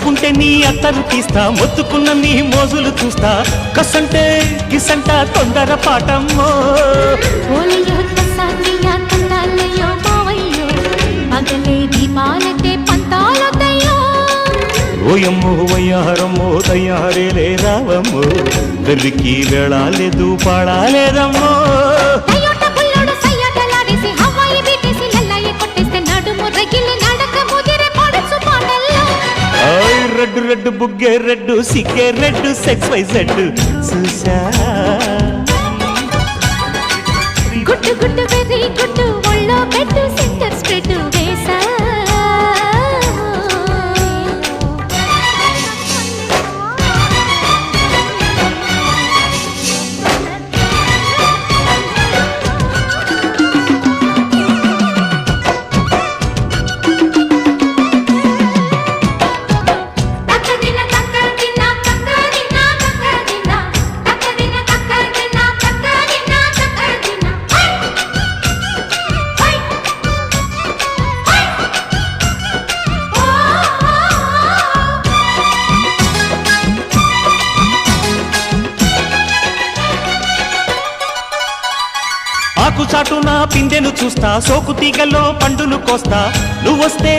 ముట్టుకుంటే నీ అత్తరు తీస్తా, మొత్తుకున్న నీ మోజులు చూస్తా, కసంటే గిసంట తొందర పాటమ్మో. ఓలయ్యో తసానియా తందాలయ్యో మావయ్యో, పగలే దీపాలతే పంతాలతయ్యో. ఓయమ్మో వయ్యారమ్మో తయ్యారేలే రావమ్మో, వెర్రికి వేళాలేదు పాడాలేదమ్మో. రెడ్డు రెడ్డు బుగ్గే రెడ్డు సిగ్గే రెడ్డు సెక్స్ వై జెడ్ చూసా. గుడ్డు గుడ్డు వెర్రి గుడ్డు ఒళ్ళో పెట్టు సెంటర్ స్ప్రెడ్ వేసా. ఆకు చాటు నా పిందెను చూస్తా, సోకు తీగల్లో పండును కోస్తా, నువ్వొస్తే